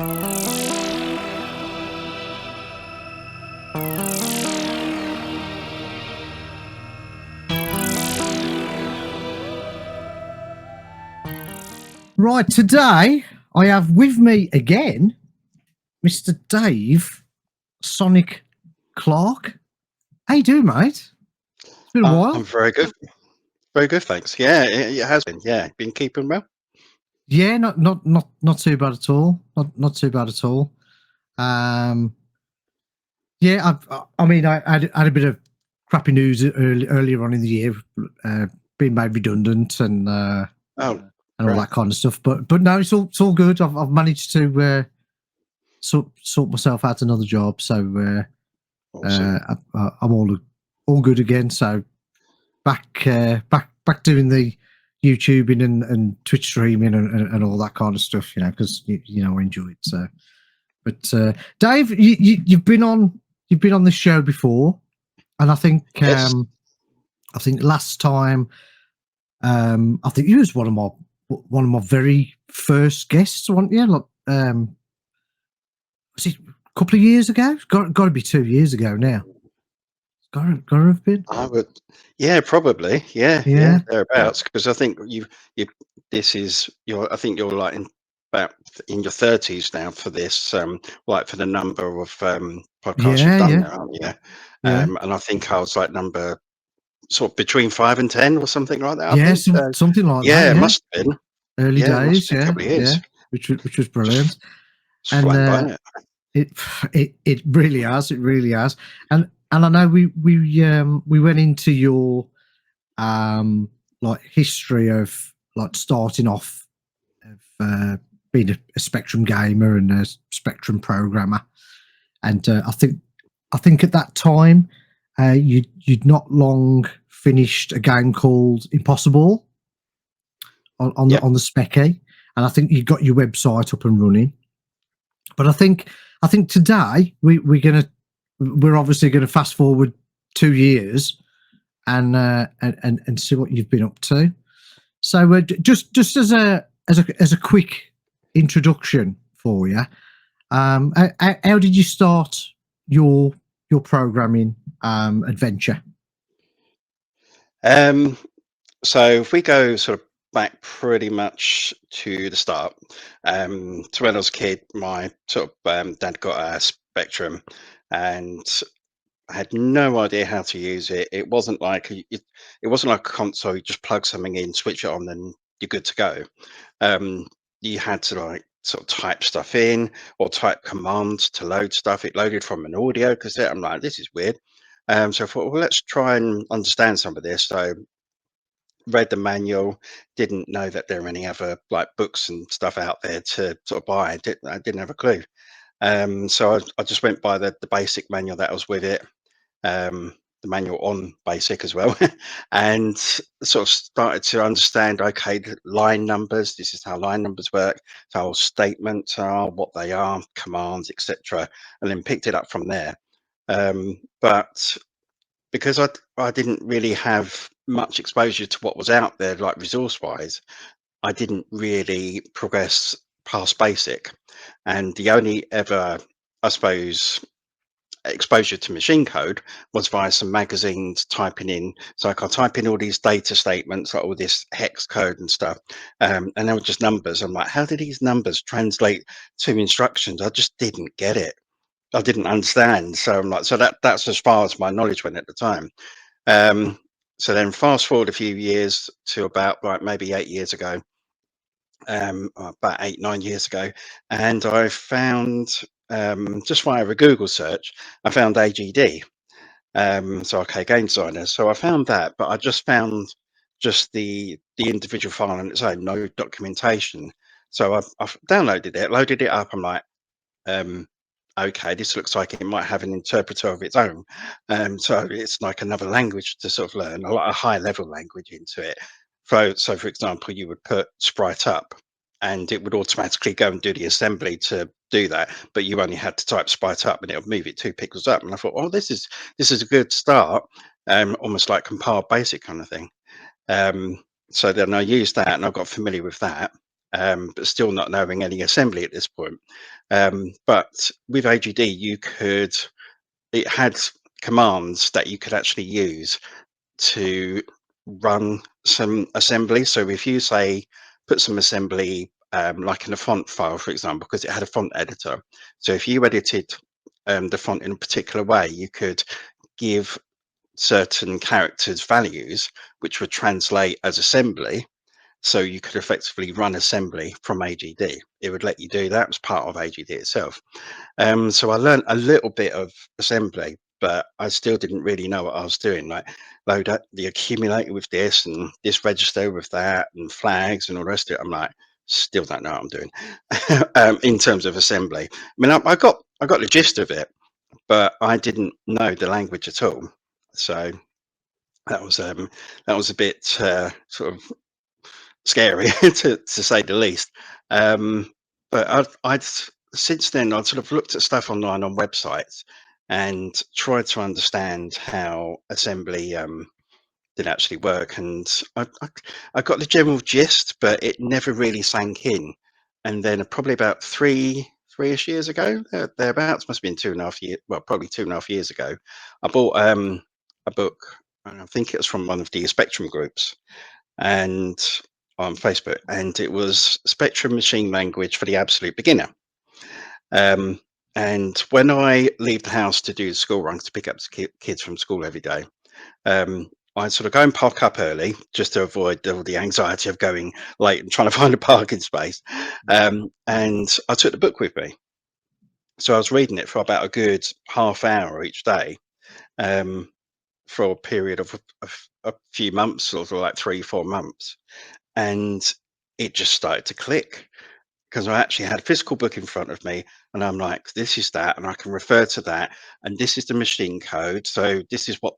Right, today I have with me again Mr. Dave Sonic Clarke. How you doing, mate? It's been a while. I'm very good. Very good, thanks. Yeah, it has been. Yeah, been keeping well. Yeah, not too bad at all. Not too bad at all. Yeah, I mean, I had a bit of crappy news earlier on in the year, being made redundant and Oh, all right. that kind of stuff. But no, it's all good. I've managed to sort myself out another job, so Awesome. I'm all good again. So back doing the YouTubing and Twitch streaming and all that kind of stuff, because I enjoy it. So, but Dave, you've been on this show before, and I think Yes. last time I think you was one of my very first guests, weren't you? Like, was it a couple of years ago? It's got to be 2 years ago now. Got to have been. I would. Yeah, probably. Yeah, Yeah. thereabouts. Because I think this is I think you're like about in your 30s now for this. Like for the number of podcasts you've done now, aren't you? Yeah. And I think I was like number sort of between 5 and 10 or something like that. I Yeah, think. So, something like that. yeah, it Yeah, must have been. early Yeah, it must days. have been a Yeah, couple of years. which was brilliant. It's And flown by it. it really has. It really has. And I know we went into your like history of like starting off of being a Spectrum gamer and a Spectrum programmer, and I think at that time you'd not long finished a game called Impossible on Yep. the Specky, and I think you got your website up and running. But I think today we're obviously gonna fast forward 2 years and see what you've been up to. So just as a quick introduction for you, how did you start your programming adventure? So if we go sort of back pretty much to the start, to when I was a kid, my sort of dad got a Spectrum, and I had no idea how to use it. It wasn't like it wasn't like a console. You just plug something in, switch it on, and you're good to go. You had to like sort of type stuff in or type commands to load stuff. It loaded from an audio cassette. I'm like, this is weird. So I thought, well, let's try and understand some of this. So read the manual, didn't know that there were any other like books and stuff out there to sort of buy. I didn't have a clue. So I just went by the basic manual that was with it, the manual on basic as well, and sort of started to understand, okay, line numbers, this is how line numbers work, how statements are, what they are, commands, etc. And then picked it up from there. But because I didn't really have much exposure to what was out there, like resource wise, I didn't really progress past basic. And the only ever, I suppose, exposure to machine code was via some magazines typing in. So I could type in all these data statements, like all this hex code and stuff. And they were just numbers. I'm like, how do these numbers translate to instructions? I just didn't get it. I didn't understand. So I'm like, so that's as far as my knowledge went at the time. So then fast forward a few years to about like maybe 8 years ago, about 8, 9 years ago, and I found just via a Google search, I found AGD. So okay, game designer. So I found that, but I just found just the individual file on its own, no documentation. So I've downloaded it, loaded it up. I'm like, okay, this looks like it might have an interpreter of its own. So it's like another language to sort of learn, a high level language into it. So for example, you would put sprite up and it would automatically go and do the assembly to do that, but you only had to type sprite up and it would move it 2 pixels up. And I thought, oh, this is a good start, almost like compiled basic kind of thing. So then I used that and I got familiar with that. but still not knowing any assembly at this point. But with AGD, it had commands that you could actually use to run some assembly. So if you say put some assembly like in a font file, for example, because it had a font editor. So if you edited the font in a particular way, you could give certain characters values which would translate as assembly. So you could effectively run assembly from AGD. It would let you do that as part of AGD itself. So I learned a little bit of assembly, but I still didn't really know what I was doing. Like load up the accumulator with this and this register with that and flags and all the rest of it. I'm like, still don't know what I'm doing in terms of assembly. I mean, I got the gist of it, but I didn't know the language at all. So that was a bit sort of scary to say the least. Um, but I'd since then I'd sort of looked at stuff online on websites and tried to understand how assembly did actually work, and I got the general gist, but it never really sank in. And then probably about three-ish years ago, thereabouts, must have been 2.5 years, well, probably 2.5 years ago, I bought a book, and I think it was from one of the Spectrum groups, and on Facebook, and it was Spectrum Machine Language for the Absolute Beginner. Um, and when I leave the house to do the school runs to pick up kids from school every day, I sort of go and park up early just to avoid all the anxiety of going late and trying to find a parking space. And I took the book with me. So I was reading it for about a good half hour each day, um, for a period of a few months, sort of like 3-4 months. And it just started to click because I actually had a physical book in front of me, and I'm like, this is that, and I can refer to that, and this is the machine code. So this is what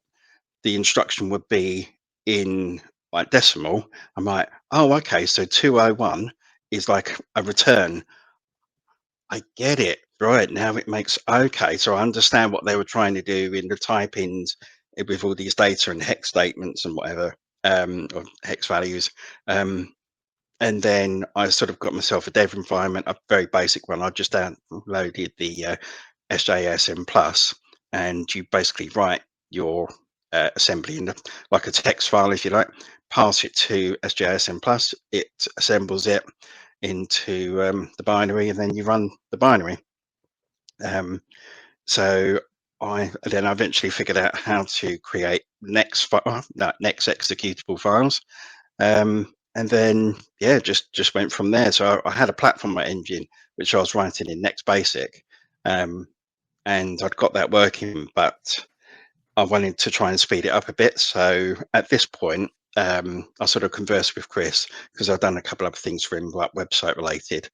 the instruction would be in like decimal. I'm like, oh, okay, so 201 is like a return. I get it. Right now it makes okay. So I understand what they were trying to do in the type ins with all these data and hex statements and whatever, or hex values. And then I sort of got myself a dev environment, a very basic one. I just downloaded the SJSM Plus, and you basically write your assembly in like a text file, if you like, pass it to SJSM Plus, it assembles it into the binary, and then you run the binary. Um, so I eventually figured out how to create next executable files, and then yeah, just went from there. So I had a platform engine which I was writing in Next Basic, um, and I'd got that working, but I wanted to try and speed it up a bit. So at this point, I sort of conversed with Chris because I've done a couple of things for him, like website related.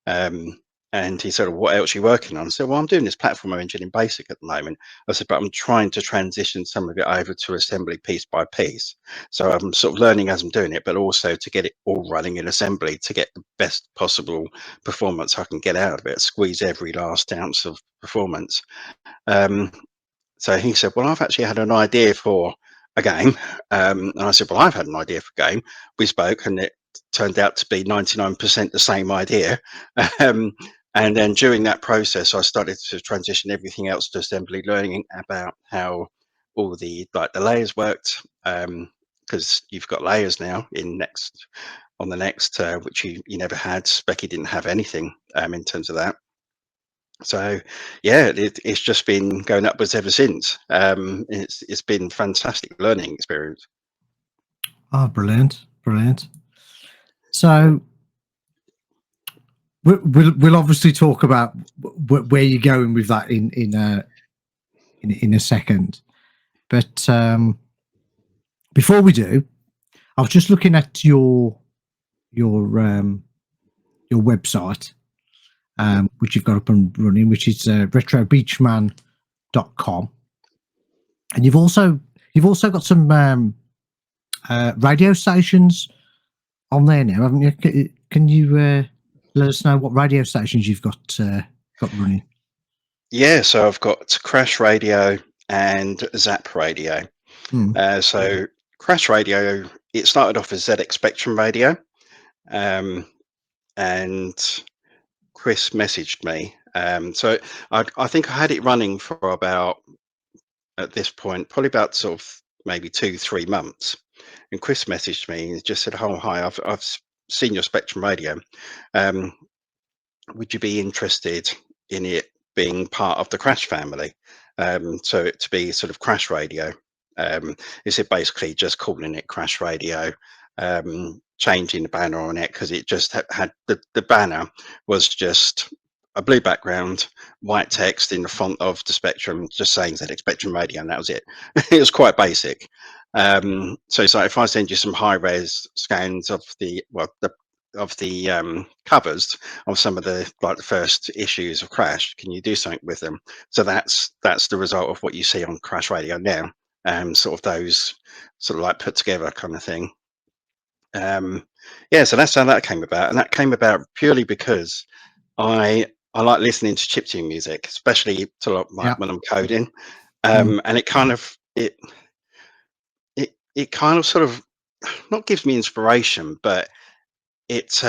Um, and he said, "What else are you working on?" I said, "Well, I'm doing this platform engine in Basic at the moment." I said, "But I'm trying to transition some of it over to assembly piece by piece. So I'm sort of learning as I'm doing it, but also to get it all running in assembly to get the best possible performance I can get out of it, squeeze every last ounce of performance." Um, so he said, "Well, I've actually had an idea for a game." And I said, "Well, I've had an idea for a game." We spoke, and it turned out to be 99% the same idea. Um, and then during that process, I started to transition everything else to assembly, learning about how all the like the layers worked, because you've got layers now in Next on the Next, which you never had. Becky didn't have anything in terms of that. So yeah, it's just been going upwards ever since. It's been fantastic learning experience. Oh, brilliant, brilliant. So we'll obviously talk about where you're going with that in a second. But before we do, I was just looking at your um, your website, which you've got up and running, which is retrobeachman.com, and you've also got some radio stations on there now, haven't you? Can you let us know what radio stations you've got running? Yeah, so I've got Crash Radio and Zap Radio. Hmm. So Crash Radio, it started off as ZX Spectrum Radio, um, and Chris messaged me. So I think I had it running for about, at this point, probably about sort of maybe 2 3 months. And Chris messaged me and just said, "Oh, hi, I've seen your Spectrum Radio. Um, would you be interested in it being part of the Crash family? So it to be sort of Crash Radio. Is it basically just calling it Crash Radio, changing the banner on it because it just had the banner was just a blue background, white text in the font of the Spectrum, just saying ZX Spectrum Radio, and that was it. It was quite basic. So it's like if I send you some high res scans of the covers of some of the first issues of Crash, can you do something with them? So that's the result of what you see on Crash Radio now, sort of those sort of like put together kind of thing. Yeah, so that's how that came about, and that came about purely because I like listening to chiptune music, especially to like Yeah. when I'm coding, Mm. and it kind of sort of not gives me inspiration, but it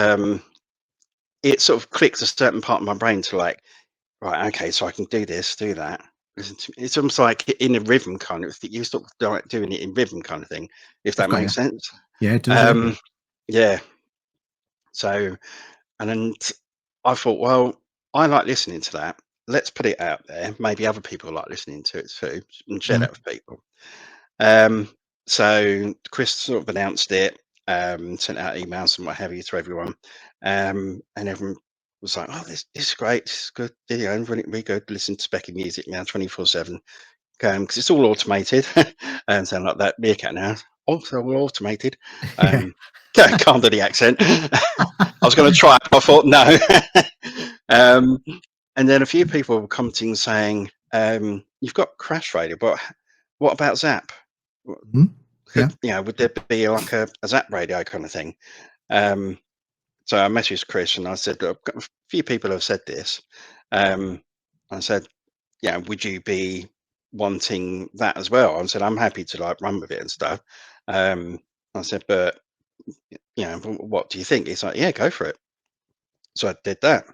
it sort of clicks a certain part of my brain to like, right, okay, so I can do this, do that. It's almost like in a rhythm kind of thing. You sort of like doing it in rhythm kind of thing, if I've that got you. makes sense. Yeah, it does. Yeah. Um, yeah. So, and then I thought, well, I like listening to that. Let's put it out there. Maybe other people like listening to it too, and share Mm. that with people. Um, so Chris sort of announced it, sent out emails and what have you to everyone, and everyone was like, "Oh, this is great. This is good. You know, really, really good. Listen to Specky music now 24/7 because it's all automated and sound like that meerkat now. Also, all automated. Yeah. Um, can't do the accent. I was going to try it, but I thought no. um, and then a few people were commenting saying, "You've got Crash Radio, but what about Zap? Mm. Yeah. Would there be like a Zap radio kind of thing?" Um, so I messaged Chris and I said, "Look, a few people have said this." I said, "Yeah, would you be wanting that as well?" I said, "I'm happy to like run with it and stuff." Um, I said, "But what do you think?" He's like, "Yeah, go for it." So I did that.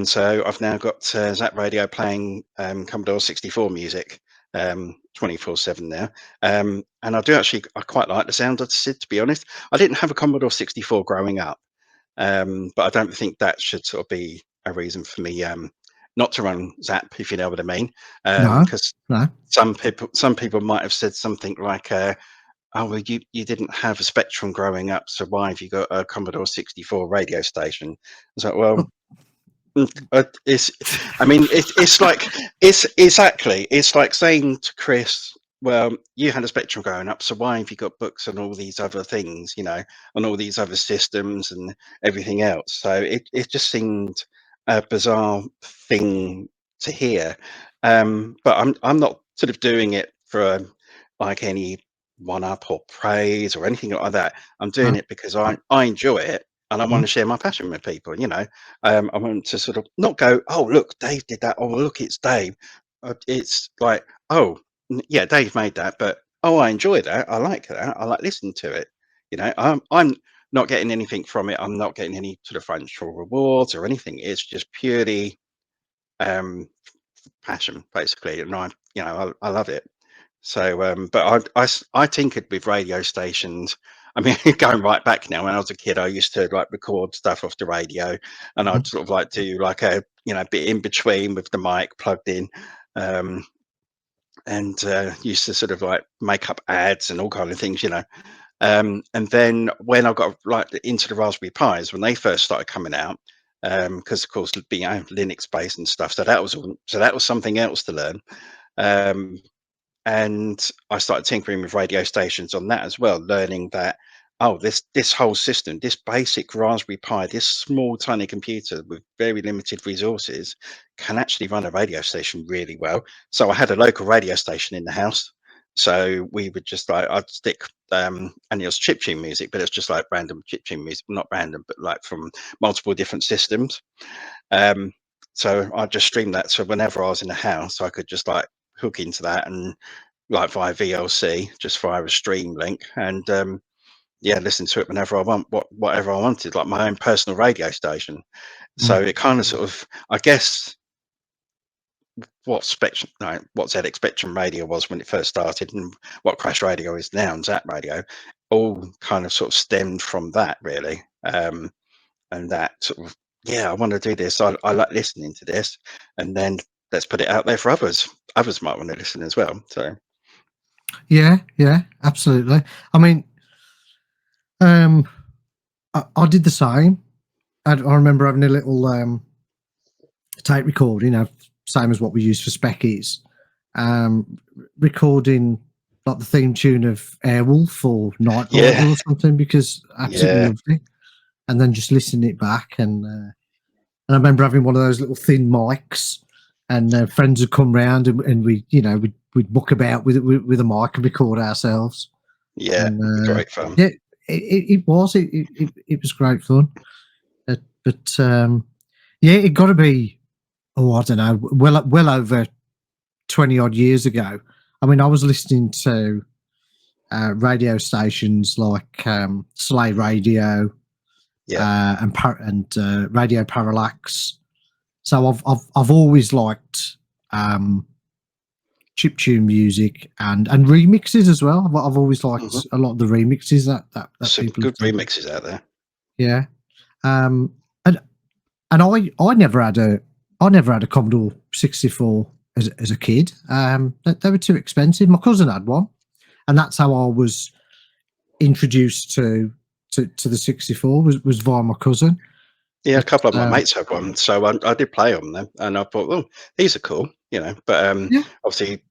So I've now got Zap Radio playing Commodore 64 music 24/7 now. And I quite like the sound of the SID, to be honest. I didn't have a Commodore 64 growing up, but I don't think that should sort of be a reason for me not to run Zap, if you know what I mean. No. Because No. some people might have said something like, "Oh, well, you didn't have a Spectrum growing up, so why have you got a Commodore 64 radio station?" I was like, "Well, it's, I mean, it's like, it's exactly, it's like saying to Chris, well, you had a Spectrum growing up, so why have you got books and all these other things, on all these other systems and everything else?" So it just seemed a bizarre thing to hear. But I'm not sort of doing it for like any one up or praise or anything like that. I'm doing No. it because I enjoy it and I want Mm. to share my passion with people. I want to sort of not go, "Oh, look, Dave did that. Oh, look, it's Dave." It's like, "Oh, yeah, Dave made that, but oh, I enjoy that. I like that. I like listening to it." I'm not getting anything from it. I'm not getting any sort of financial rewards or anything. It's just purely um, passion, basically, and I love it. So, but I tinkered with radio stations. I mean, going right back now, when I was a kid, I used to like record stuff off the radio, and Mm. I'd sort of like do like a bit in between with the mic plugged in, um, and used to sort of like make up ads and all kind of things. And then when I got like into the Raspberry Pis when they first started coming out, because of course being Linux based and stuff, so that was something else to learn. Um, and I started tinkering with radio stations on that as well, learning that, oh, this whole system, this basic Raspberry Pi, this small tiny computer with very limited resources, can actually run a radio station really well. So I had a local radio station in the house. So we would just like I'd stick and it was chiptune music, but it's just like random chiptune music, not random, but like from multiple different systems. Um, so I just streamed that. So whenever I was in the house, I could just like hook into that and like via VLC, just via a stream link, and yeah, listen to it whenever I want, whatever I wanted, like my own personal radio station. Mm. So it kind of sort of, I guess, what Spectrum, no, what ZX Spectrum Radio was when it first started, and what Crash Radio is now, and Zap Radio, all kind of sort of stemmed from that, really. And that sort of, yeah, I want to do this. I like listening to this, and then let's put it out there for others. Others might want to listen as well. So Yeah, yeah, absolutely. I mean, um, I did the same. I remember having a little tape recorder, same as what we use for Speckies, recording like the theme tune of Airwolf or Night yeah, Rider or something because I absolutely yeah, loved it, and then just listening it back and I remember having one of those little thin mics, and friends would come round and we, we'd muck about with a mic and record ourselves. yeah, And great fun. yeah, it was great fun. But yeah, it got to be, oh, I don't know, well over 20 odd years ago. I mean, I was listening to radio stations like Slay Radio Yeah, and Radio Parallax. So I've always liked chiptune music and remixes as well. I've always hmm liked a lot of the remixes that some people have good done. remixes out there. Yeah, um, and I never had a Commodore 64 as a kid. They were too expensive. My cousin had one, and that's how I was introduced to the 64 was via my cousin. Yeah, a But couple of my mates have one, so I did play on them, and I thought, oh, these are cool, But yeah, obviously,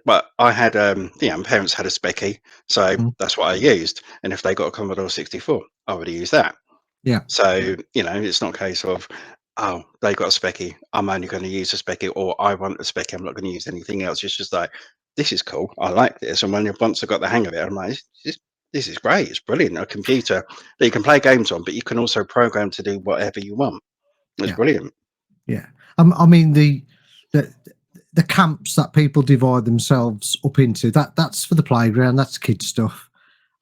but I had, my parents had a Specky, so mm, that's what I used. And if they got a Commodore 64, I would have used that. yeah, So it's not a case of, oh, they got a Specky, I'm only going to use a Specky, or I want a Specky, I'm not going to use anything else. It's just like, this is cool, I like this. And once I got the hang of it, I'm like, this is great, it's brilliant. A computer that you can play games on, but you can also program to do whatever you want. It's yeah, brilliant. yeah. I mean the the camps that people divide themselves up into that's for the playground. That's kid stuff.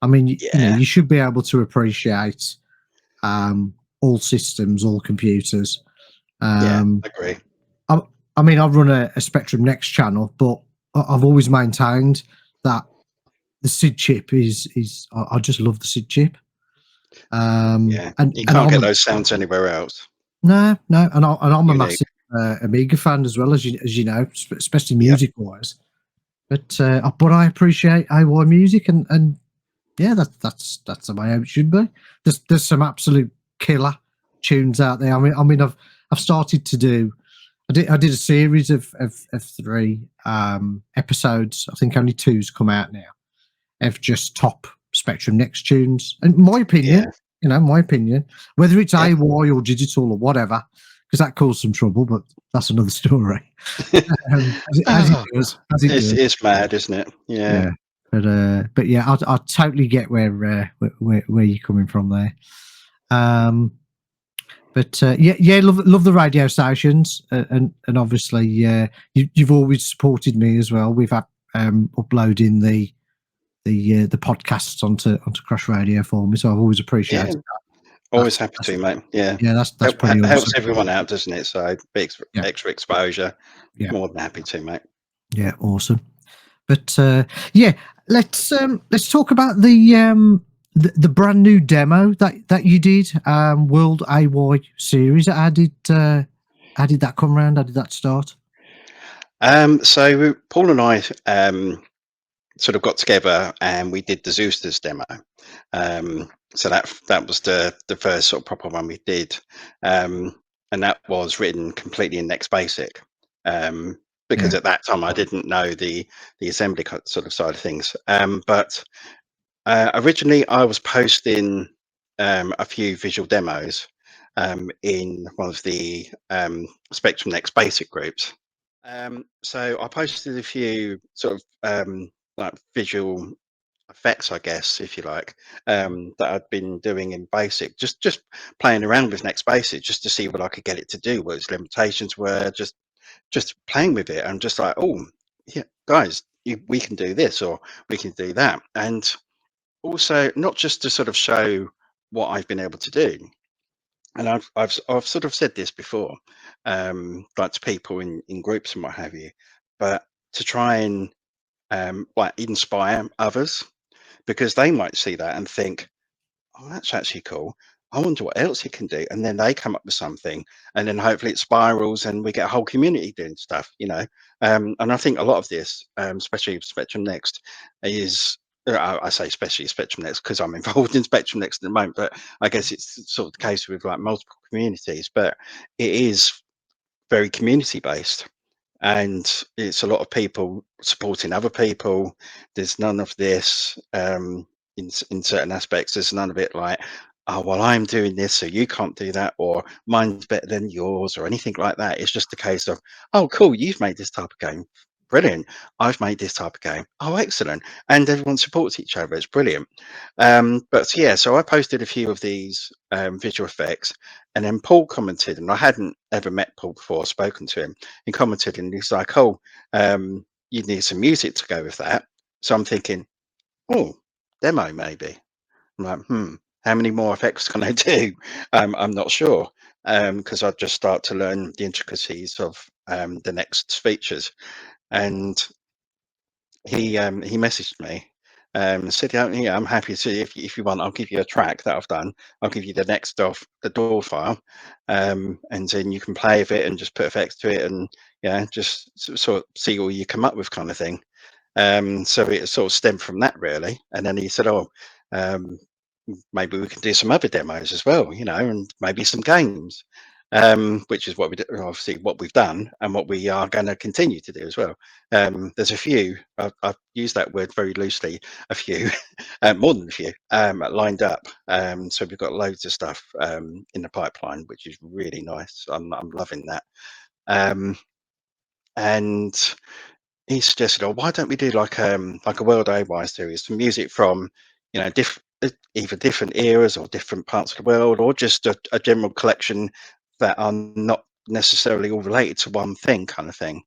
I mean, Yeah, you should be able to appreciate all systems, all computers. yeah, Um, agree. I, I mean, I run a Spectrum Next channel, but I've always maintained that the SID chip is I just love the SID chip. Yeah, you And can't get those sounds anywhere else. no, and I'm a Unique. massive Amiga fan as well, as you know, especially Yep. music wise. But I appreciate AY music, and yeah, that's the way it should be. There's some absolute killer tunes out there. I mean, I've started to do. I did a series of three episodes. I think only two's come out now. Of just top Spectrum Next tunes, and Yeah, my opinion, whether it's yeah. AY or digital or whatever, because that caused some trouble, but that's another story. As it Oh, does, as it does. it's mad, isn't it? Yeah, Yeah, but yeah, I totally get where you're coming from there. Um, but yeah, love the radio stations, and obviously, you've always supported me as well. We've had uploading the podcasts onto Crush Radio for me, so I've always yeah. appreciated that. Always happy to, mate. Yeah, Yeah, that's pretty helps awesome. everyone out, doesn't it? So big Yeah, extra exposure. yeah, More than happy to, mate. yeah, awesome. But yeah, let's talk about the brand new demo that you did, World AY series. How did that come around? How did that start? So Paul and I sort of got together and we did the Zeus's demo. So that was the first sort of proper one we did, and that was written completely in Next Basic, because Yeah, at that time I didn't know the assembly sort of side of things. But originally I was posting a few visual demos in one of the Spectrum Next Basic groups. So I posted a few sort of like visual effects, I guess, if you like, that I'd been doing in Basic, just playing around with Next Basic, just to see what I could get it to do, what its limitations were, just playing with it. I'm just like, oh, yeah, guys, we can do this or we can do that, and also not just to sort of show what I've been able to do. And I've sort of said this before, like to people in groups and what have you, but to try and like inspire others, because they might see that and think, oh, that's actually cool. I wonder what else he can do. And then they come up with something, and then hopefully it spirals and we get a whole community doing stuff, you know. And I think a lot of this, especially Spectrum Next, is, I say especially Spectrum Next because I'm involved in Spectrum Next at the moment, but I guess it's sort of the case with like multiple communities, but it is very community based, and it's a lot of people supporting other people. There's none of this in certain aspects. There's none of it like, oh well, I'm doing this so you can't do that, or mine's better than yours, or anything like that. It's just a case of, oh cool, you've made this type of game, brilliant. I've made this type of game, oh excellent. And everyone supports each other. It's brilliant. But yeah, so I posted a few of these visual effects, and then Paul commented, and I hadn't ever met Paul before, spoken to him. He commented, and he's like, "Oh, you need some music to go with that." So I'm thinking, "Oh, demo maybe." I'm like, how many more effects can I do? I'm not sure, because I'd just start to learn the intricacies of the next features. And he messaged me, said, yeah, I'm happy to, if you want, I'll give you a track that I've done. I'll give you the next of the DAW file, and then you can play with it and just put effects to it, and yeah, just sort of see what you come up with, kind of thing. So it sort of stemmed from that really. And then he said, oh, um, maybe we can do some other demos as well, you know, and maybe some games, which is what we do, obviously what we've done and what we are going to continue to do as well. There's a few, I've used that word very loosely, a few, more than a few, lined up. So we've got loads of stuff in the pipeline, which is really nice. I'm loving that. Um, and he suggested, "Oh, why don't we do like a World AY series for music from, you know, either different eras or different parts of the world, or just a general collection that are not necessarily all related to one thing, kind of thing.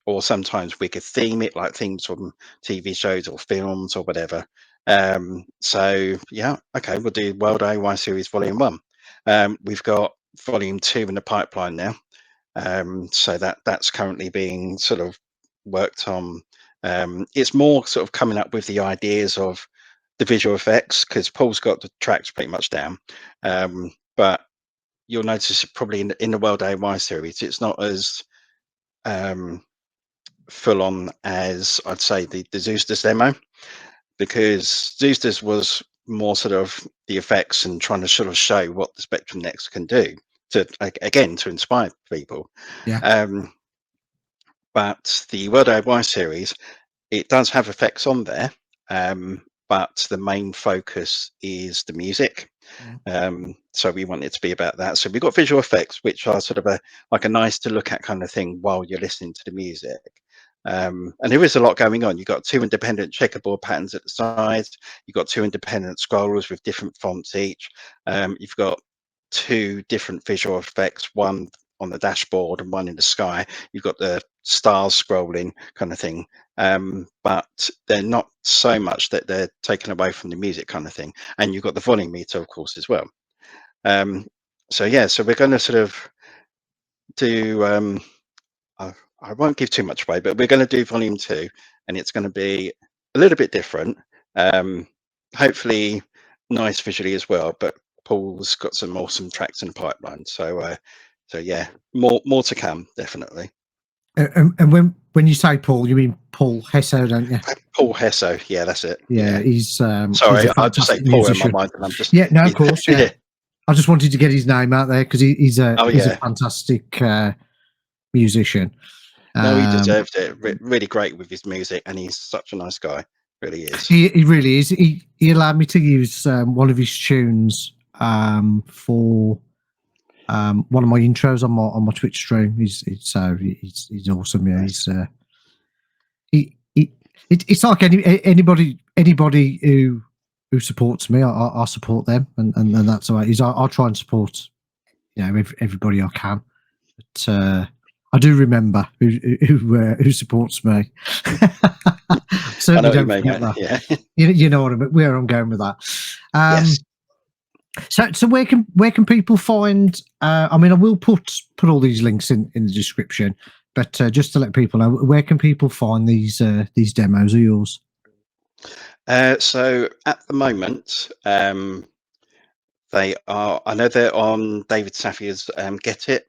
Or sometimes we could theme it like themes from TV shows or films or whatever." So yeah, okay, we'll do World AY series Volume 1. We've got Volume 2 in the pipeline now. So that's currently being sort of worked on. It's more sort of coming up with the ideas of the visual effects, because Paul's got the tracks pretty much down. But you'll notice probably in the World AY series, it's not as full on as I'd say the Zeus's demo, because Zeus's was more sort of the effects and trying to sort of show what the Spectrum Next can do to, again, to inspire people. Yeah. Um, but the World AY series, it does have effects on there, but the main focus is the music. Mm. So we want it to be about that. So we've got visual effects, which are sort of like a nice to look at kind of thing while you're listening to the music. And there is a lot going on. You've got two independent checkerboard patterns at the sides. You've got two independent scrollers with different fonts each. You've got two different visual effects, one on the dashboard and one in the sky. You've got the stars scrolling kind of thing, but they're not so much that they're taken away from the music kind of thing. And you've got the volume meter, of course, as well. So yeah, so we're going to sort of do. I, I won't give too much away, but we're going to do Volume 2, and it's going to be a little bit different. Hopefully, nice visually as well. But Paul's got some awesome tracks in the pipeline, so yeah, more to come, definitely. And when you say Paul, you mean Paul Hesso, don't you? Paul Hesso, yeah, that's it. Yeah, he's Sorry, a I'll just say fantastic Paul in my musician. mind, and I'm just Yeah, no, of course, yeah. I just wanted to get his name out there because he's a Oh, he's a yeah. fantastic musician. No, he deserved it. Really great with his music, and he's such a nice guy. Really is. He really is. He allowed me to use one of his tunes for one of my intros on my Twitch stream. He's awesome. Yeah, Nice. It's like anybody who supports me, I support them, and that's the way it is. I try and support, you know, everybody I can. But I do remember who supports me. I know Certainly what you don't mean, forget mate. that. Yeah. You know what I mean, where I'm going with that. Yes. So where can people find? I mean, I will put all these links in the description, but just to let people know, where can people find these demos of yours? So at the moment, they are. I know they're on David Saffier's Get It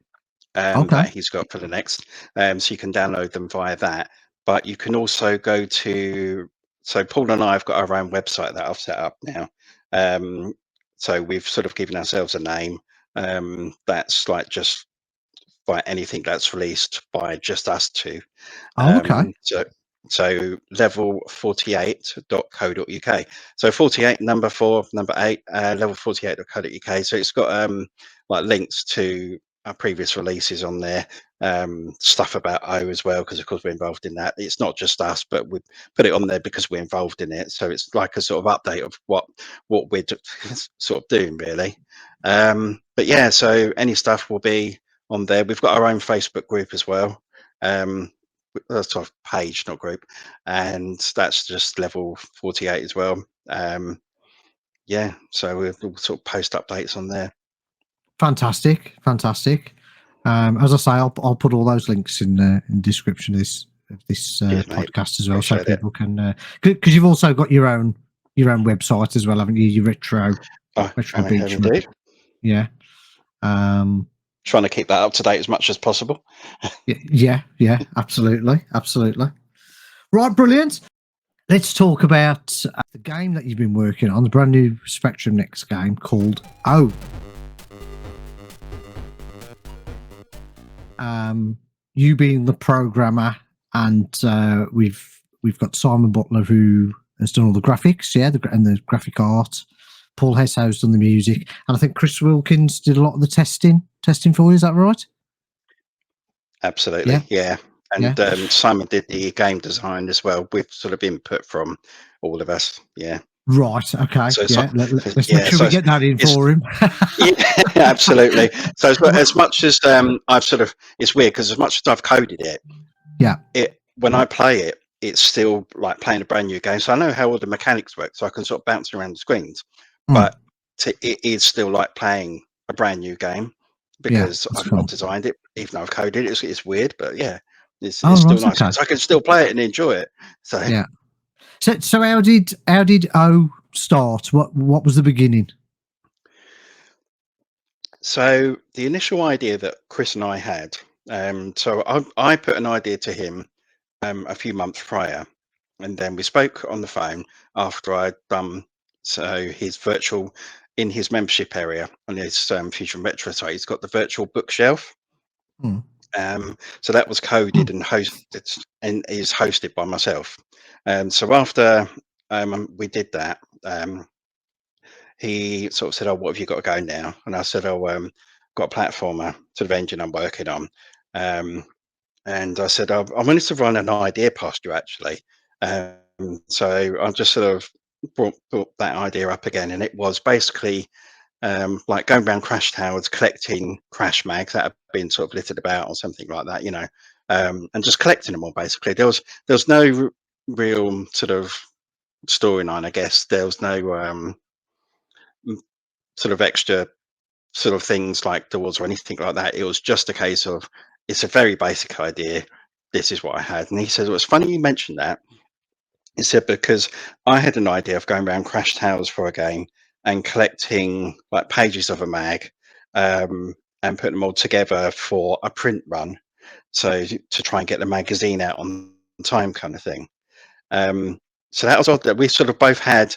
Okay. that he's got for the next. So you can download them via that. But you can also go to. So Paul and I have got our own website that I've set up now. Um, so we've sort of given ourselves a name that's like just by anything that's released by just us two. Oh, okay. So level48.co.uk. So 48 number 4 number 8 level48.co.uk. So it's got like links to our previous releases on there, stuff about O as well, because of course we're involved in that. It's not just us, but we put it on there because we're involved in it. So it's like a sort of update of what we're sort of doing really. But yeah, so any stuff will be on there. We've got our own Facebook group as well. Sort of page, not group, and that's just level 48 as well. Yeah, so we'll sort of post updates on there. Fantastic, fantastic. As I say, I'll put all those links in the description of this Cheers, mate. podcast as well, so Appreciate it. people can because you've also got your own website as well, haven't you? Your retro I have beach room. indeed. Yeah. Um, Trying to keep that up to date as much as possible. yeah, absolutely. Right, brilliant. Let's talk about the game that you've been working on, the brand new Spectrum Next game called O. You being the programmer, and we've got Simon Butler who has done all the graphics, and the graphic art. Paul Hessow's done the music, and I think Chris Wilkins did a lot of the testing for you. Is that right? Absolutely, Yeah, yeah. yeah. And Simon did the game design as well, with sort of input from all of us. Yeah. Right. Okay. So it's Yeah. not, Let's make yeah. sure So we get that in it's for him. yeah, absolutely. So as much as I've sort of, it's weird because as much as I've coded it, Yeah. when I play it, it's still like playing a brand new game. So I know how all the mechanics work, so I can sort of bounce around the screens. Mm, But it is still like playing a brand new game yeah. because That's I've not cool. designed it, even though I've coded it. It's weird, but yeah, Oh, it's still right. nice Okay. because I can still play it and enjoy it. So Yeah. So how did O start? What was the beginning? so the initial idea that Chris and I had, so I put an idea to him a few months prior, and then we spoke on the phone after I'd done so his virtual in his membership area on his Fusion Retro site. He's got the virtual bookshelf. Mm, So that was coded and hosted and is hosted by myself. So after we did that, he sort of said, "Oh, what have you got to go now?" And I said, "Oh, got a platformer sort of engine I'm working on." Um, and I said, I wanted to run an idea past you actually. So I just sort of brought that idea up again, and it was basically like going around crash towers, collecting crash mags that have been sort of littered about or something like that, and just collecting them all. Basically, there was no real sort of storyline, I guess. There was no m- sort of extra sort of things like doors or anything like that. It was just a case of it's a very basic idea. This is what I had. And he said, well, it's funny you mentioned that. He said, because I had an idea of going around crash towers for a game and collecting like pages of a mag and putting them all together for a print run. So to try and get the magazine out on time kind of thing. Um, so that was odd that we sort of both had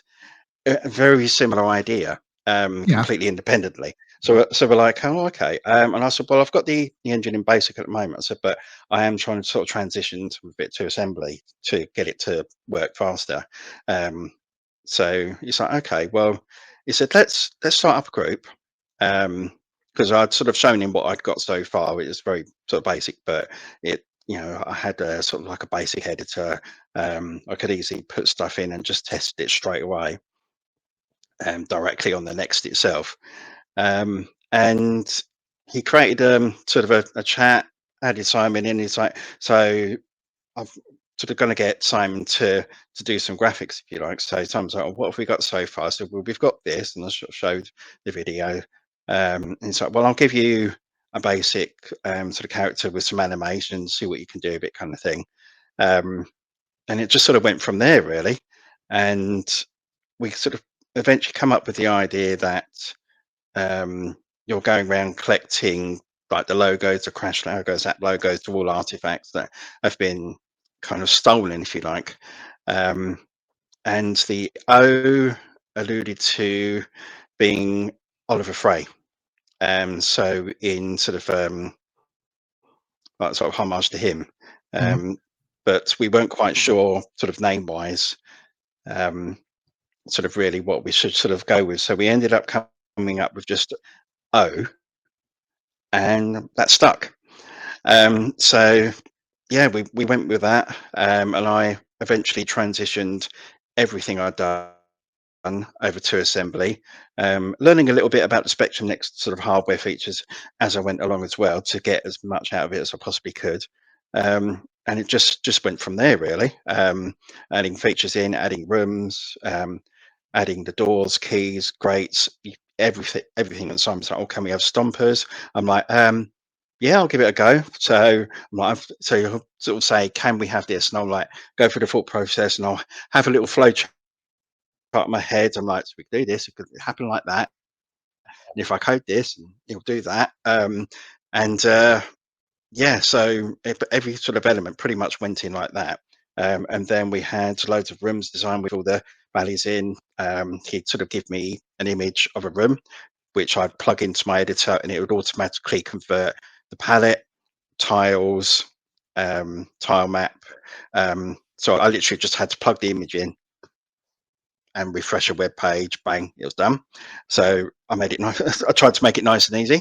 a very similar idea, yeah. completely independently. So we're like, oh, okay. And I said, well, I've got the engine in basic at the moment. I said, but I am trying to sort of transition to a bit to assembly to get it to work faster. So he's like, okay, well, he said, let's start up a group. Because I'd sort of shown him what I'd got so far. It was very sort of basic, but I had a sort of like a basic editor. I could easily put stuff in and just test it straight away directly on the Next itself. And he created sort of a chat, added Simon in. He's like, so I've sort of going to get Simon to do some graphics, if you like. So Simon's like, oh, what have we got so far? So well, we've got this, and I sort of showed the video. And it's like, well, I'll give you a basic sort of character with some animation, see what you can do with it, kind of thing. And it just sort of went from there, really. And we sort of eventually come up with the idea that you're going around collecting like the logos, the Crash logos, app logos, to all artifacts that have been kind of stolen, if you like. And the O alluded to being Oliver Frey. So in sort of like sort of homage to him. Mm. But we weren't quite sure sort of name wise sort of really what we should sort of go with. So we ended up coming up with just O, and that stuck. So yeah, we went with that, and I eventually transitioned everything I'd done over to assembly, learning a little bit about the Spectrum Next sort of hardware features as I went along as well, to get as much out of it as I possibly could. And it just went from there, really. Adding features in, adding rooms, adding the doors, keys, grates, everything. And Simon's like, oh, can we have stompers? I'm like, yeah, I'll give it a go. So I'm like, so you'll sort of say, can we have this? And I'll like go through the thought process, and I'll have a little flow chart in my head. I'm like, so we can do this, it could happen like that. And if I code this, and it'll do that. And yeah, so every sort of element pretty much went in like that. And then we had loads of rooms designed with all the values in. He'd sort of give me an image of a room, which I'd plug into my editor, and it would automatically convert the palette, tiles, tile map. So I literally just had to plug the image in and refresh a web page. Bang, it was done. So I made it nice. I tried to make it nice and easy.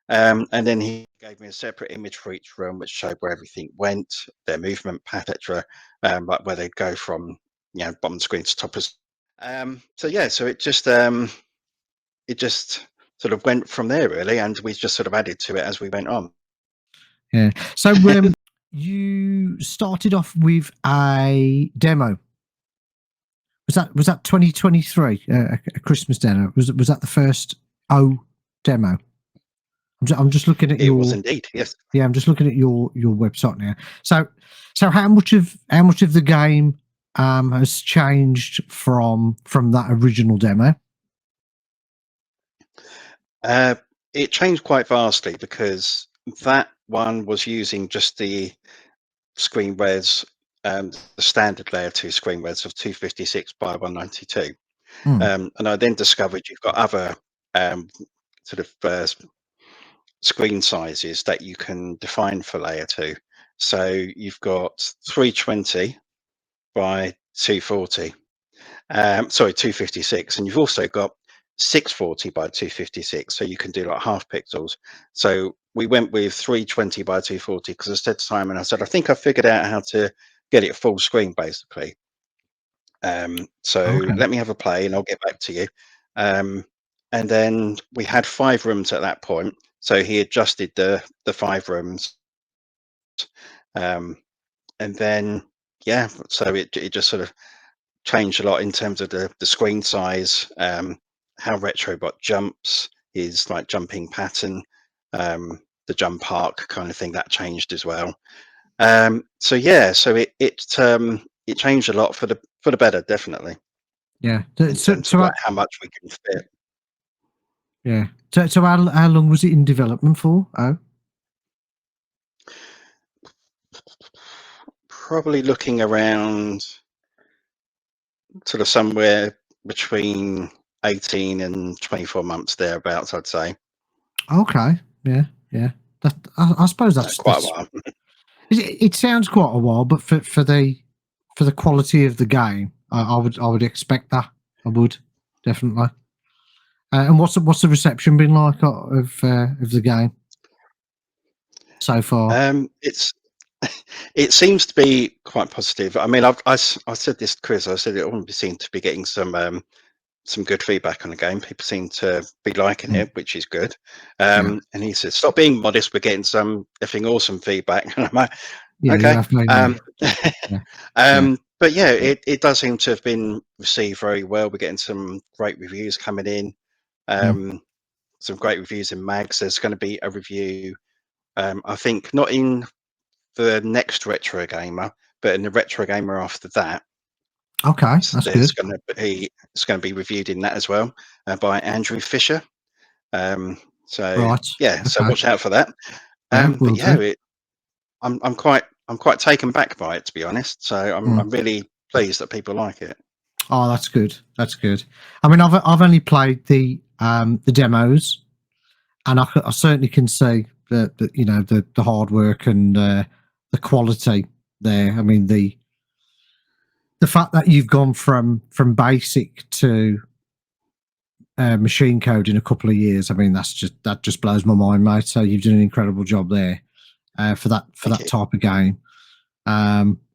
And then he gave me a separate image for each room, which showed where everything went, their movement path, etc., like where they'd go from, bottom screen to top. So yeah, so it just sort of went from there, really, and we just sort of added to it as we went on. Yeah. So you started off with a demo. Was that 2023, a Christmas demo? Was that the first O demo? I'm just looking at It was indeed, yes. Yeah, I'm just looking at your website now. So how much of the game has changed from that original demo? It changed quite vastly, because that one was using just the screen res, the standard layer 2 screen res of 256 by 192. And I then discovered you've got other sort of screen sizes that you can define for layer 2. So you've got 320 by 240, sorry, 256, and you've also got 640 by 256, so you can do like half pixels. So we went with 320 by 240 because I said to Simon, I said, I think I figured out how to get it full screen, basically. So Okay. let me have a play and I'll get back to you. And then we had 5 rooms at that point, so he adjusted the 5 rooms, and then yeah, so it just sort of changed a lot in terms of the screen size, how Retrobot jumps, his like jumping pattern, the jump arc kind of thing, that changed as well. So yeah, so it changed a lot for the better, definitely, Yeah. in terms of like how much we can fit. Yeah. So how long was it in development for? Oh, Probably looking around sort of somewhere between 18 and 24 months thereabouts, I'd say. okay. Yeah. Yeah. I suppose that's Quite a while. It sounds quite a while, but for the quality of the game, I would expect that. I would definitely. And what's the reception been like of the game so far? It's it seems to be quite positive. I mean, I said this to Chris. I said it all seemed to be getting some good feedback on the game. People seem to be liking it, which is good. Yeah. And he said, "Stop being modest. We're getting some effing awesome feedback." And I'm like, Yeah, you Okay. have no name. Yeah, yeah. But yeah, it does seem to have been received very well. We're getting some great reviews coming in. Mm. Some great reviews in mags. There's going to be a review. I think not in the next Retro Gamer, but in the Retro Gamer after that. Okay, that's There's good. going to be it's going to be reviewed in that as well by Andrew Fisher. So Right. yeah, so Okay. watch out for that. Yeah, But will yeah, do. I'm quite taken back by it, to be honest. So Mm. I'm really pleased that people like it. Oh, that's good. That's good. I mean, I've only played the demos, and I certainly can see that you know the hard work and the quality there. I mean the fact that you've gone from basic to machine code in a couple of years. I mean, that just blows my mind, mate. So you've done an incredible job there for Thank that you. type of game.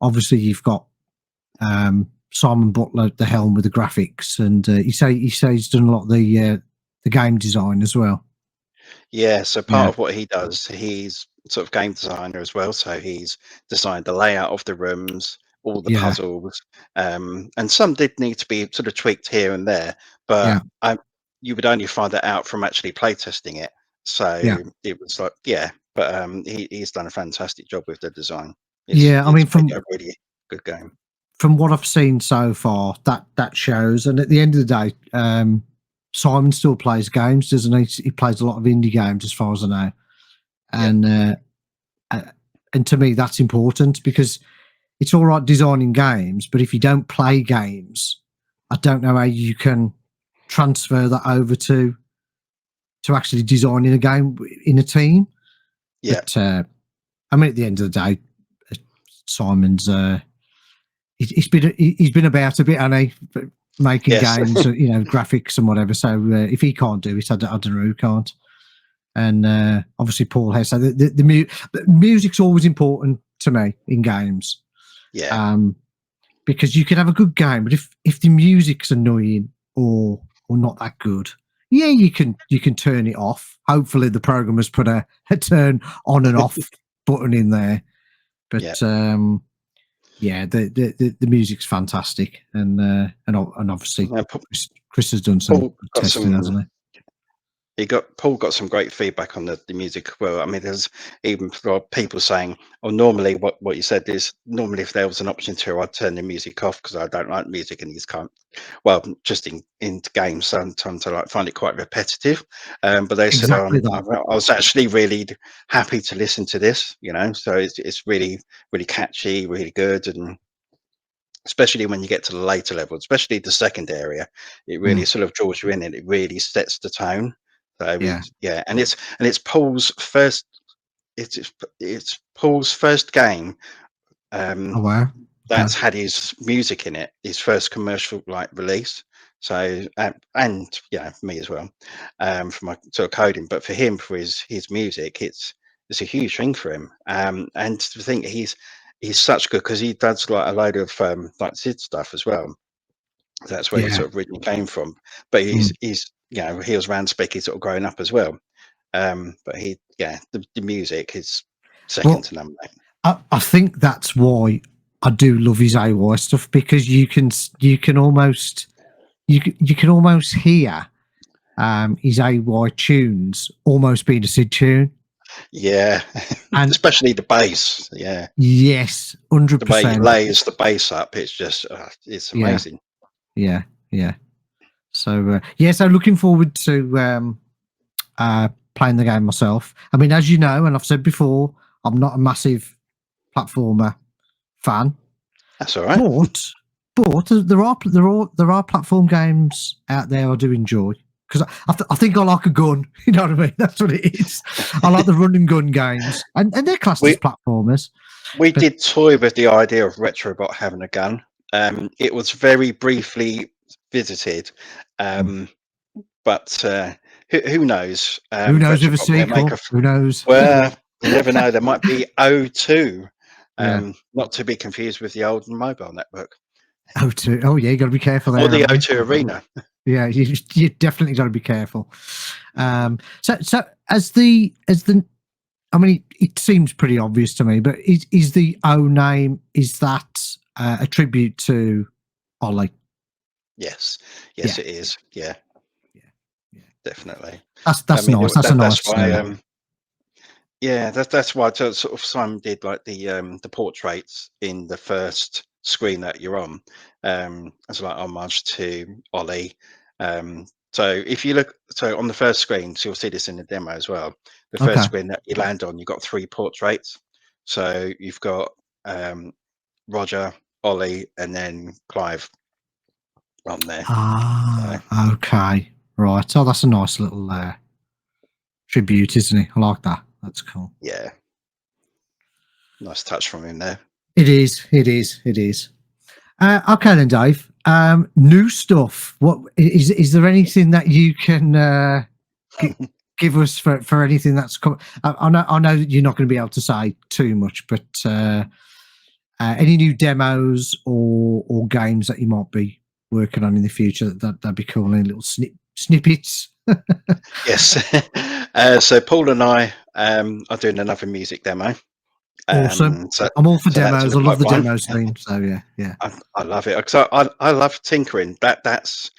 Obviously, you've got Simon Butler at the helm with the graphics, and you say he's done a lot of the game design as well. Yeah, so part Yeah, of what he does, he's sort of game designer as well. So he's designed the layout of the rooms, all the yeah, puzzles, and some did need to be sort of tweaked here and there. yeah, But you would only find that out from actually playtesting it. yeah, So it was like, yeah, but he's done a fantastic job with the design. yeah. I It's mean, made a really good game. from what I've seen so far, that shows. And at the end of the day, Simon still plays games, doesn't he? He plays a lot of indie games, as far as I know. Yeah, And uh, and to me, that's important because it's all right designing games, but if you don't play games, I don't know how you can transfer that over to actually designing a game in a team. yeah, But I mean, at the end of the day, uh, Simon's he's been about a bit, hasn't he? Making yes, games, you know, graphics and whatever. So if he can't do it, I don't know who can't. And obviously Paul has. So the music's always important to me in games. yeah, Um, because you can have a good game, but if the music's annoying or not that good, yeah, you can turn it off. Hopefully, the programmer's put a turn on and off button in there. yeah. But yeah, the music's fantastic, and obviously Uh, Chris has done some Paul good got testing, some hasn't he? Paul got some great feedback on the music. Well, I mean, there's even for people saying, "Oh, normally what you said is normally if there was an option to, I'd turn the music off because I don't like music in these kind. Well, just in games, sometimes I like find it quite repetitive. But they said, Exactly that. I was actually really happy to listen to this. You know, so it's really catchy, really good, and especially when you get to the later level, especially the second area, it really Mm, sort of draws you in and it really sets the tone. So yeah. yeah, and it's Paul's first it's Paul's first game Oh um, wow. Okay. that's had his music in it, his first commercial like release. So and yeah, me as well for my sort of coding, but for him for his music, it's a huge thing for him. And to think he's such good because he does like a load of like Sid stuff as well. That's where he Yeah. sort of originally came from. But Mm. he's you know he was round speaking sort of growing up as well. But he yeah the music is second Well, to none. Mate. I think that's why I do love his AY stuff because you can almost you can almost hear his AY tunes almost being a Sid tune. Yeah, And especially the bass. Yeah, yes, hundred the way he percent. lays the bass up, it's just it's Yeah, amazing. yeah, yeah. So yeah, so looking forward to playing the game myself. I mean, as you know, and I've said before, I'm not a massive platformer fan, That's all right. but there are platform games out there I do enjoy because I think I like a gun. You know what I mean? That's what it is. I like the run and gun games, and they're classed as We platformers. we But did toy with the idea of Retrobot having a gun. It was very briefly visited, mm, um, but who knows? who knows with a Retrobot may make a sequel? Who knows? well. You never know. There might be O2, Yeah. not to be confused with the old mobile network Oh, too. Oh, yeah. You got to be careful or there, the haven't you? O2 Arena. Yeah, you definitely got to be careful. So as the I mean, it seems pretty obvious to me, but is the O name, is that a tribute to Ollie? Yes, Yeah, yes, it yeah, is. Yeah, yeah, yeah, yeah. definitely. I That's mean, nice. That's a that's nice. why. Yeah, that's why sort of Simon did like the portraits in the first screen that you're on, as like homage to Ollie. So if you look, so on the first screen, so you'll see this in the demo as well. The first Okay. screen that you land on, you've got three portraits. So you've got um, Roger, Ollie, and then Clive on there. So Ah, okay. Right. Oh, that's a nice little tribute, isn't it? I like that. That's cool. yeah, nice touch from him there. It is. It is. It is. Okay then, Dave. New stuff. What is? Is there anything that you can gi- give us for anything that's come? I know. I know that you're not going to be able to say too much, but any new demos or games that you might be working on in the future that'd be cool. Any little snippets. Yes. So Paul and I are doing another music demo. Awesome. So I'm all for that's in demos. the I love the pipeline. demo scene. So yeah, yeah. I love it because I love tinkering. That's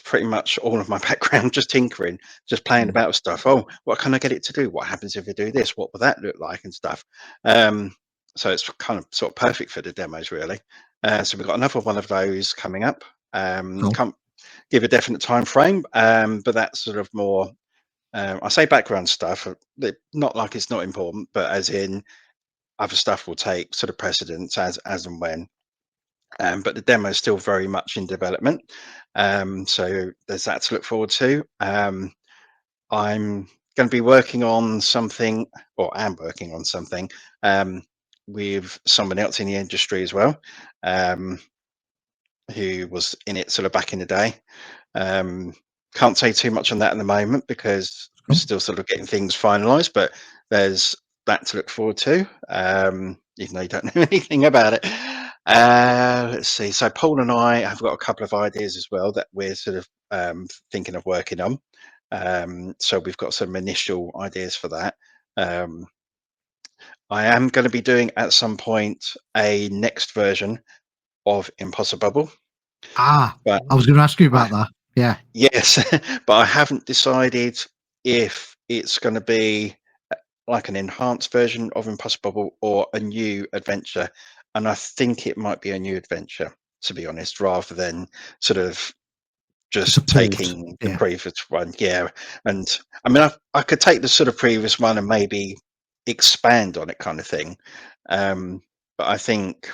pretty much all of my background, just tinkering, just playing Mm. about with stuff. Oh, what can I get it to do? What happens if I do this? What will that look like and stuff? Um, so it's kind of sort of perfect for the demos, really. So we've got another one of those coming up. Cool. Can't give a definite time frame, but that's sort of more. I say background stuff, not like it's not important, but as in other stuff will take sort of precedence as and when. But the demo is still very much in development, so there's that to look forward to. I'm going to be working on something, or am working on something, um, with someone else in the industry as well, um, who was in it sort of back in the day. Um, can't say too much on that at the moment because we're Cool. still sort of getting things finalised, but there's that to look forward to, even though you don't know anything about it. Let's see. So Paul and I have got a couple of ideas as well that we're sort of thinking of working on. So we've got some initial ideas for that. Um, I am going to be doing at some point a next version of Impossible, Ah, but I was going to ask you I about that. Yeah. yes, but I haven't decided if it's going to be like an enhanced version of Impossible or a new adventure. And I think it might be a new adventure, to be honest, rather than sort of To just support. taking the Yeah. previous one. Yeah. And I mean, I could take the sort of previous one and maybe expand on it kind of thing. Um, but I think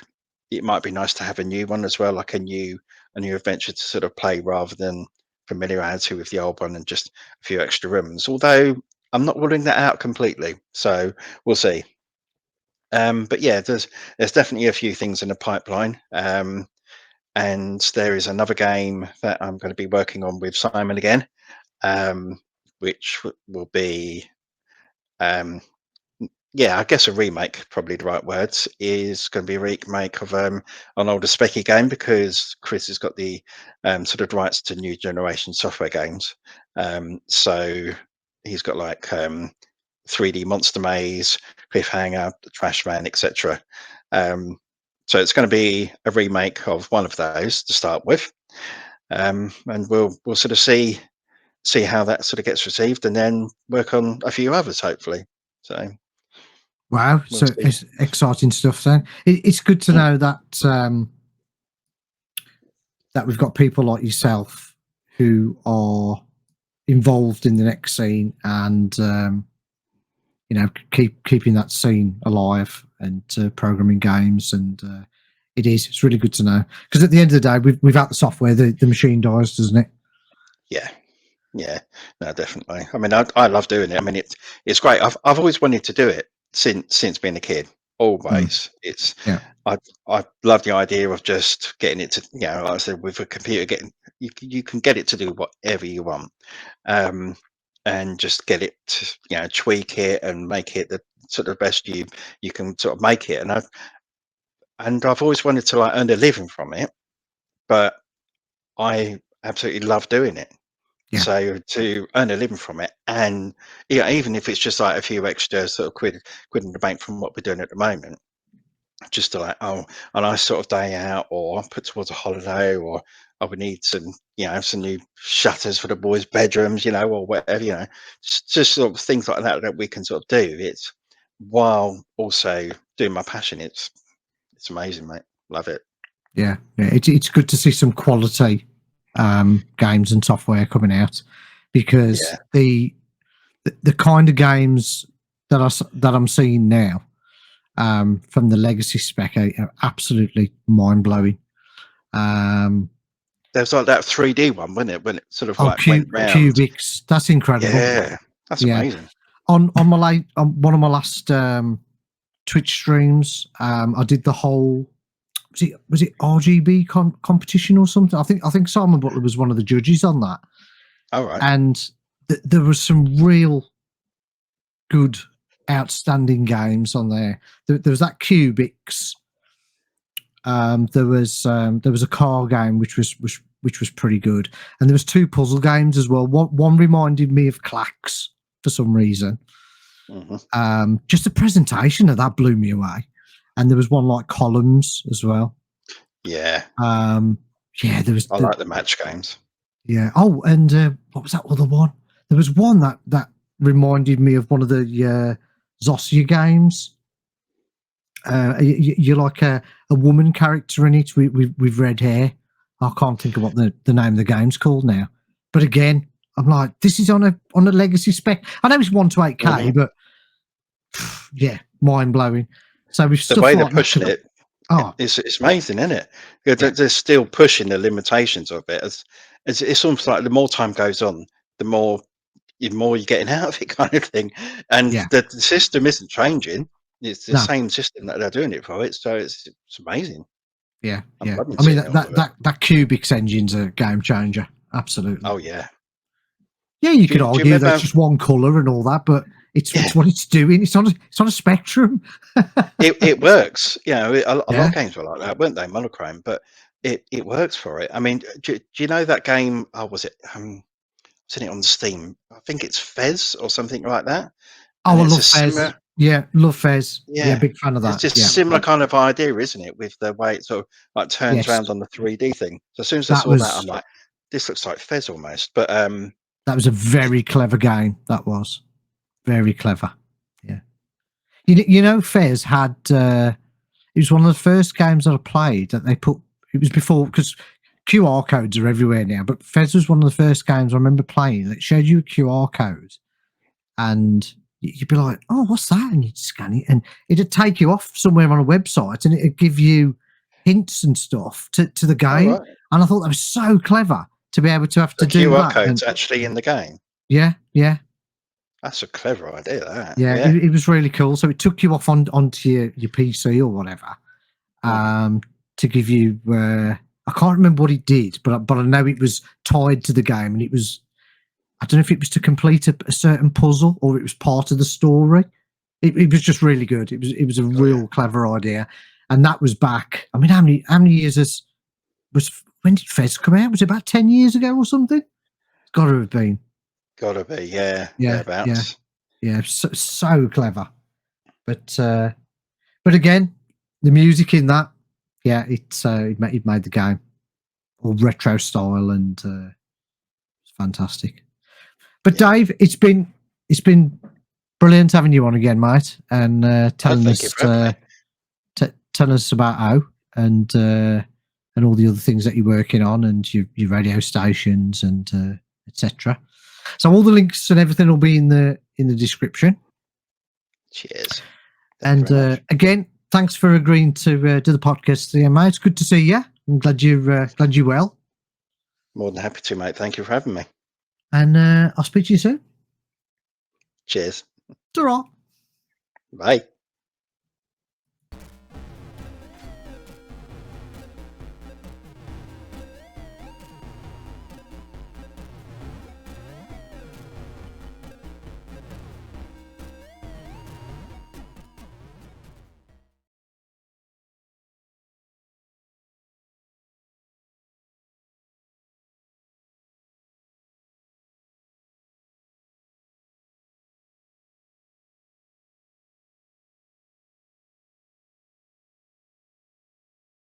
it might be nice to have a new one as well, like a new adventure to sort of play rather than familiarity with the old one and just a few extra rooms. Although I'm not ruling that out completely. So we'll see. But yeah, there's definitely a few things in the pipeline. And there is another game that I'm going to be working on with Simon again, which will be, um, yeah, I guess a remake, probably the right words, is going to be a remake of an older Specky game because Chris has got the sort of rights to new generation software games. So he's got like 3D Monster Maze, Cliffhanger, Trash Man, etc. Um, so it's going to be a remake of one of those to start with, and we'll sort of see how that sort of gets received, and then work on a few others hopefully. So Wow. we'll So see. it's exciting stuff. Then it's good to Mm, know that that we've got people like yourself who are involved in the next scene and keeping that scene alive and programming games and it's really good to know because at the end of the day without the software the machine dies, doesn't it? yeah, yeah, no, definitely. I mean, I love doing it. I mean, it's great. I've always wanted to do it since being a kid. Mm, Always, it's yeah. I love the idea of just getting it to, like I said, with a computer, getting you can get it to do whatever you want, um, and just get it to, tweak it and make it the sort of best you can sort of make it. And I've always wanted to like earn a living from it, but I absolutely love doing it. Yeah. So to earn a living from it, and yeah, even if it's just like a few extra sort of quid in the bank from what we're doing at the moment, just to like, oh, a nice sort of day out, or put towards a holiday, or I would need some, some new shutters for the boys' bedrooms, or whatever, just sort of things like that that we can sort of do. It's while also doing my passion. It's amazing, mate. Love it. Yeah. It's good to see some quality games and software coming out, because Yeah. the kind of games that I'm seeing now from the legacy spec are absolutely mind blowing. There's like that 3D one, wasn't it? When it sort of Oh, like went round. Cubics, that's incredible. Yeah, that's Yeah, amazing. on one of my last Twitch streams, I did the whole, was it RGB competition or something? I think Simon Butler was one of the judges on that, All right. and there was some real good, outstanding games on there. There was that Cubics. There was a car game which was pretty good, and there was two puzzle games as well. One reminded me of Clacks for some reason. Just the presentation of that blew me away, and there was one like Columns as well. Yeah, Yeah, there was I like the match games. yeah. Oh, and what was that other one? There was one that reminded me of one of the Zosia games. You're like a woman character in it with red hair. I can't think of what the name of the game's called now. But again, I'm like, this is on a legacy spec. I know it's 1 to 8K, but yeah, mind blowing. So with The stuff way they're like that, pushing it, oh it's amazing, isn't it? Yeah, yeah, they're still pushing the limitations of it. It's almost like the more time goes on, the more you're getting out of it, kind of thing. And yeah, the system isn't changing. It's the no, same system that they're doing it for. It's amazing. yeah, I'm yeah. loving I mean seeing all of it. that Cubics engine's a game changer. Absolutely. Oh yeah. Yeah, you Do could you argue that it's remember? just one color and all that, but Yeah, it's what it's doing. It's on a spectrum. it works. A lot Yeah. of games were like that, weren't they? Monochrome, but it works for it. I mean, do you know that game? Oh, was it? Seen it on Steam. I think it's Fez or something like that. Oh, And I it's a love Fez. similar, Yeah, love Fez. Yeah, yeah, big fan of it's that. just Yeah. similar kind of idea, isn't it? With the way it sort of like turns Yes. around on the 3D thing. So as soon as I That saw that, I'm was like, this looks like Fez almost. But that was a very clever game. That was very clever. Yeah. Fez had it was one of the first games that I played that they put, it was before, because QR codes are everywhere now, but Fez was one of the first games I remember playing that showed you a QR code, and you'd be like, "Oh, what's that?" And you'd scan it, and it'd take you off somewhere on a website, and it'd give you hints and stuff to the all game. right, And I thought that was so clever to be able to have the to do QR that. code's And actually in the game. yeah, yeah, That's a clever idea. That, yeah, yeah. it was really cool. So it took you off onto your PC or whatever, Hmm. to give you. I can't remember what it did, but I know it was tied to the game, and it was. I don't know if it was to complete a certain puzzle or it was part of the story. It was just really good. It was a Got you. real clever idea, and that was back. I mean, how many years was when did Fez come out? Was it about 10 years ago or something? It's got to have been. Gotta be, yeah, Yeah, yeah, thereabouts. yeah. So clever, but again, the music in that, yeah, it made the game all retro style, and it's fantastic. But Yeah. Dave, it's been brilliant having you on again, mate, and No, telling thank you us for having me. telling us about and all the other things that you're working on, and your radio stations, and etc. So all the links and everything will be in the description. Cheers. Thank you And very much. again, thanks for agreeing to do the podcast today, mate. It's good to see you. I'm glad you're well, More than happy to, mate. Thank you for having me. and I'll speak to you soon. Cheers. Ta-ra. Bye.